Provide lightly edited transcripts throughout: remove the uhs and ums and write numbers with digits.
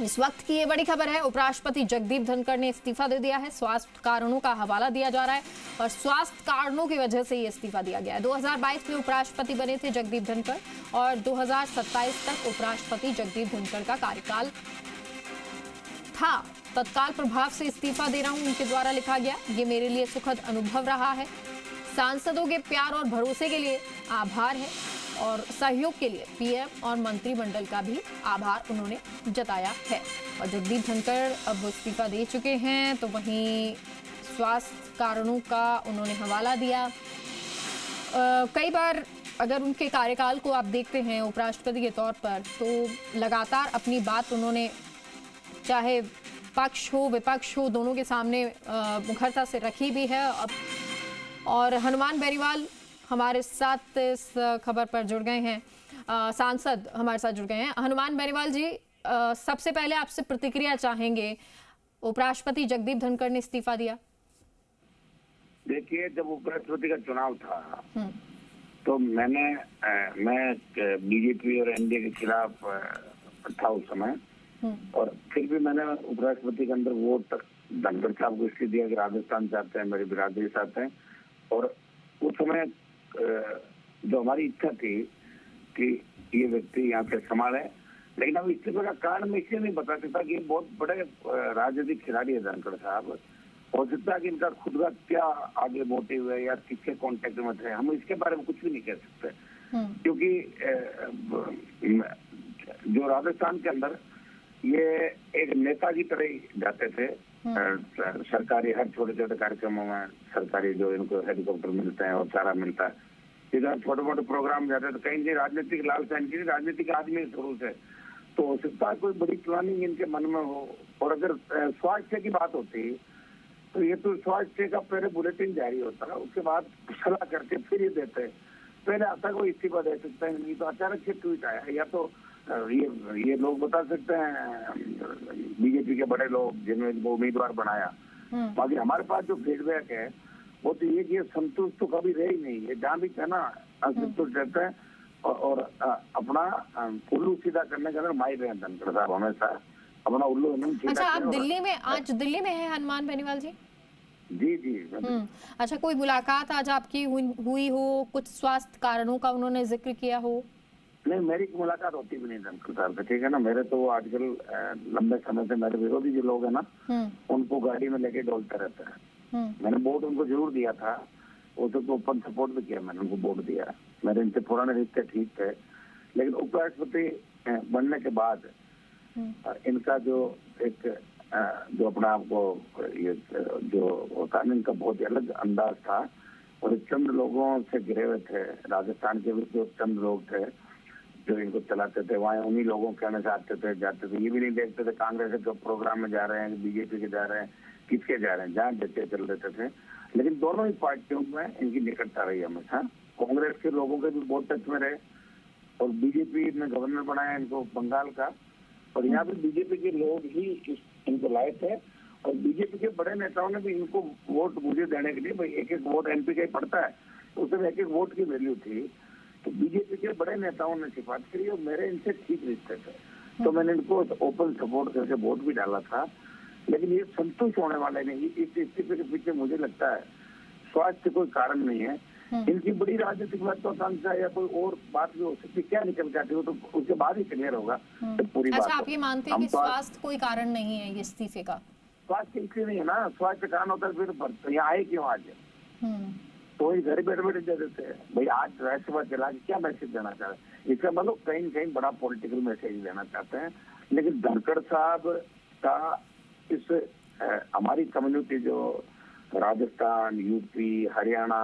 इस वक्त की ये बड़ी खबर है, उपराष्ट्रपति जगदीप धनखड़ ने इस्तीफा दे दिया है। स्वास्थ्य कारणों का हवाला दिया जा रहा है और स्वास्थ्य कारणों की वजह से ये इस्तीफा दिया गया है। 2022 में उपराष्ट्रपति बने थे जगदीप धनखड़ और 2027 तक उपराष्ट्रपति जगदीप धनखड़ का कार्यकाल था। तत्काल प्रभाव से इस्तीफा दे रहा हूं, उनके द्वारा लिखा गया। ये मेरे लिए सुखद अनुभव रहा है। सांसदों के प्यार और भरोसे के लिए आभार है और सहयोग के लिए पीएम और मंत्रिमंडल का भी आभार उन्होंने जताया है। और जगदीप धनखड़ अब इस्तीफा दे चुके हैं, तो वहीं स्वास्थ्य कारणों का उन्होंने हवाला दिया। कई बार अगर उनके कार्यकाल को आप देखते हैं उपराष्ट्रपति के तौर पर, तो लगातार अपनी बात उन्होंने, चाहे पक्ष हो विपक्ष हो, दोनों के सामने मुखरता से रखी भी है। और हनुमान बेनीवाल हमारे साथ इस खबर पर जुड़ गए हैं, सांसद हमारे साथ जुड़ गए हैं। हनुमान बेनीवाल जी, सबसे पहले आपसे प्रतिक्रिया चाहेंगे, उपराष्ट्रपति जगदीप धनखड़ ने इस्तीफा दिया। देखिए, जब उपराष्ट्रपति का चुनाव था तो मैं बीजेपी और एनडीए के खिलाफ था उस समय, और फिर भी मैंने उपराष्ट्रपति के अंदर वोट धनखड़ साहब को इसलिए दिया कि राजस्थान चाहते हैं, मेरी बिरादरी चाहते हैं। और उस समय जो हमारी इच्छा थी कि ये व्यक्ति यहाँ पे संभाले, लेकिन अब इस्तीफे का कारण मैं इसलिए नहीं बता सकता कि ये बहुत बड़े राजनीतिक खिलाड़ी है धनखड़ साहब। हो सकता है कि इनका खुद का क्या आगे मोटिव है या किसके कॉन्टेक्ट में थे, हम इसके बारे में कुछ भी नहीं कह सकते। क्योंकि जो राजस्थान के अंदर ये एक नेता की तरह ही जाते थे। सरकारी हर छोटे छोटे कार्यक्रमों में सरकारी जो इनको हेलीकॉप्टर मिलते हैं और चारा मिलता है, इधर छोटे मोटे प्रोग्राम जाते हैं। तो कहीं नहीं राजनीतिक लालसा इनकी, राजनीतिक आदमी शुरू से, तो हो सकता है कोई बड़ी प्लानिंग इनके मन में हो। और अगर स्वास्थ्य की बात होती तो ये तो स्वास्थ्य का पहले बुलेटिन जारी होता है, उसके बाद सलाह करके फिर ये देते हैं। पहले आता कोई इस्तीफा दे सकते हैं, नहीं तो अचानक से ट्वीट आया। या तो ये लोग बता सकते हैं, बीजेपी के बड़े लोग जिन्होंने इनको उम्मीदवार बनाया। बाकी हमारे पास जो फीडबैक है वो तो ये कि संतुष्ट तो कभी रहे ही नहीं, ये जहाँ भी था ना असंतुष्ट रहते हैं और अपना उल्लू सीधा करने के अंदर माहिर रहे धनखड़ साहब, हमेशा अपना उल्लू सीधा। अच्छा, आप दिल्ली में, आज दिल्ली में है हनुमान बेनीवाल जी? जी जी। अच्छा, कोई मुलाकात आज आपकी हुई हो, कुछ स्वास्थ्य कारणों का उन्होंने जिक्र किया हो? नहीं, मेरी मुलाकात होती भी नहीं धनखड़ साहब से, ठीक है ना। मेरे तो आजकल लंबे समय से मेरे विरोधी जो लोग हैं ना, उनको गाड़ी में लेके डोलते रहते हैं। मैंने वोट उनको जरूर दिया था, उसको ओपन सपोर्ट भी किया, मैंने उनको वोट दिया। मेरे इनसे पुराने रिश्ते ठीक थे, लेकिन उपराष्ट्रपति बनने के बाद इनका जो एक जो अपना आपको ये जो होता है, इनका बहुत ही अलग अंदाज था। और चंद लोगों से घिरे हुए थे, राजस्थान के भी जो चंद लोग थे जो इनको चलाते थे, वहाँ उन्हीं लोगों के कहने से आते थे जाते थे। ये भी नहीं देखते थे कांग्रेस के प्रोग्राम में जा रहे हैं, बीजेपी के जा रहे हैं, किसके जा रहे हैं, जहाँ देते चल देते थे। लेकिन दोनों ही पार्टियों में इनकी निकटता रही हमेशा। कांग्रेस के लोगों के भी बहुत टच में रहे और बीजेपी ने गवर्नर बनाया इनको बंगाल का, और यहाँ पे बीजेपी के लोग ही इनको लाए थे। और बीजेपी के बड़े नेताओं ने भी इनको वोट मुझे देने के लिए, भाई एक एक वोट एमपी का ही पड़ता है, उसमें एक एक वोट की वैल्यू थी। तो बीजेपी के बड़े नेताओं ने सिफारिश करी और मेरे इनसे ठीक रिश्ते थे, तो मैंने इनको ओपन सपोर्ट करके वोट भी डाला था। लेकिन ये संतुष्ट होने वाले नहीं। इस इस्तीफे के पीछे मुझे लगता है स्वास्थ्य कोई कारण नहीं है, इनकी बड़ी राजनीतिक महत्वाकांक्षा या कोई और बात भी हो सकती है। क्या निकल के आती हो तो उसके बाद ही क्लियर होगा पूरी बात। अच्छा, आप ये मानते हैं कि स्वास्थ्य कोई कारण नहीं है ये इस्तीफे का? स्वास्थ्य इसलिए नहीं है ना, स्वास्थ्य कारण होता है फिर यहाँ आए क्यों आज? तो ये घर बैठे बैठे दे देते हैं। भाई आज राज्यसभा चला के क्या मैसेज देना चाह रहे हैं? इसका मतलब कहीं न कहीं बड़ा पॉलिटिकल मैसेज देना चाहते हैं। लेकिन धनखड़ साहब का इस हमारी कम्युनिटी जो राजस्थान, यूपी, हरियाणा,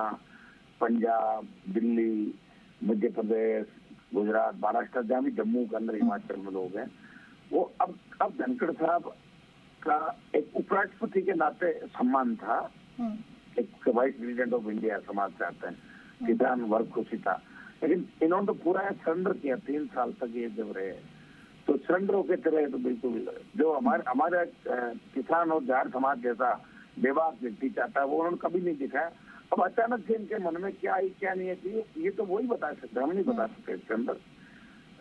पंजाब, दिल्ली, मध्य प्रदेश, गुजरात, महाराष्ट्र, जहाँ भी जम्मू के अंदर, हिमाचल में लोग हैं, वो अब धनखड़ साहब का एक उपराष्ट्रपति के नाते सम्मान था। एक वाइस प्रेसिडेंट ऑफ इंडिया समाज चाहते हैं, किसान वर्ग खुशी था। लेकिन इन्होंने तो पूरा सरेंडर किया 3 साल तक ये जब रहे, तो सरेंडर होके चले तो बिल्कुल जो हमारे किसान और जाट समाज जैसा बेबाक व्यक्ति चाहता है वो उन्होंने कभी नहीं दिखाया। अब अचानक से इनके मन में क्या है क्या नहीं है, ये तो वही बता सकते, हम नहीं बता सकते इसके अंदर।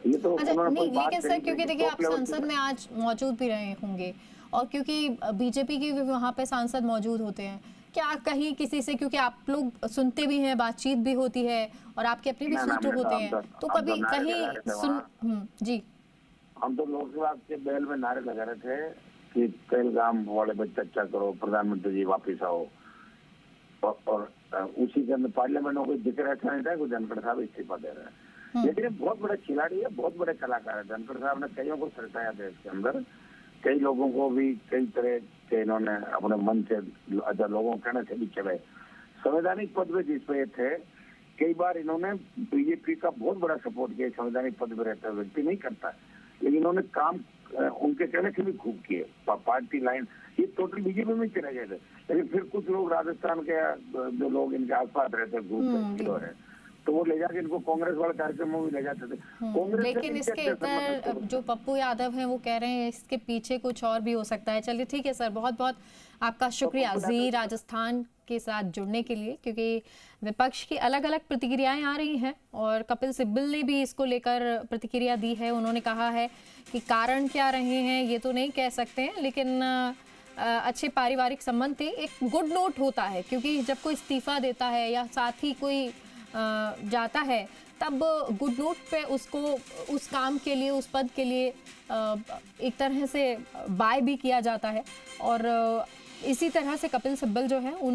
ये तो अच्छा उन्होंने कोई नहीं, बात लेकिन सर करी क्योंकि नहीं, देखिए टॉप आप लेवल संसद पे। में आज मौजूद भी रहे होंगे और क्योंकि बीजेपी के भी वहाँ पे सांसद मौजूद होते हैं, क्या कहीं किसी से, क्योंकि आप लोग सुनते भी हैं, बातचीत भी होती है और आपके अपने भी ना ना, सूत्र होते हैं, तो हम तो कभी नारे कहीं लगा रहे थे सुन वहाँ। जी हम तो लोकसभा के बैल में नारे लगा रहे थे कि पहलगाम वाले पे चर्चा करो, प्रधानमंत्री जी वापिस आओ। और उसी के अंदर पार्लियामेंट में कोई जिक्र अच्छा नहीं था, कोई धनखड़ साहब इस्तीफा दे रहे हैं। लेकिन ये बहुत बड़े खिलाड़ी है, बहुत बड़े कलाकार है। धनखड़ साहब ने कईयों को सरकाया देश के अंदर, कई लोगों को भी कई तरह के इन्होंने अपने मन से, अच्छा लोगों कहने से भी चले। संवैधानिक पद पे जिस पे थे, कई बार इन्होंने बीजेपी का बहुत बड़ा सपोर्ट किया। संवैधानिक पद पे रहता है व्यक्ति नहीं करता, लेकिन इन्होंने काम उनके कहने से भी खूब किए। पार्टी लाइन ये टोटल बीजेपी में चले गए थे, लेकिन फिर कुछ लोग राजस्थान के जो लोग इनके आसपास रहते ग्रुप है, तो वो ले जाके इनको कांग्रेस वाले कार्यक्रमों में ले जाते थे। लेकिन इसके इधर जो पप्पू यादव हैं वो कह रहे हैं इसके पीछे कुछ और भी हो सकता है। चलिए ठीक है सर, बहुत बहुत आपका शुक्रिया जी राजस्थान के साथ जुड़ने के लिए, क्योंकि विपक्ष की अलग अलग प्रतिक्रियाएं आ रही हैं और कपिल सिब्बल ने भी इसको लेकर प्रतिक्रिया दी है। उन्होंने कहा है कि कारण क्या रहे हैं ये तो नहीं कह सकते हैं, लेकिन अच्छे पारिवारिक संबंध थे। एक गुड नोट होता है, क्योंकि जब कोई इस्तीफा देता है या साथ ही कोई जाता है तब गुड नोट पे उसको उस काम के लिए, उस पद के लिए एक तरह से बाय भी किया जाता है। और इसी तरह से कपिल सिब्बल जो है उन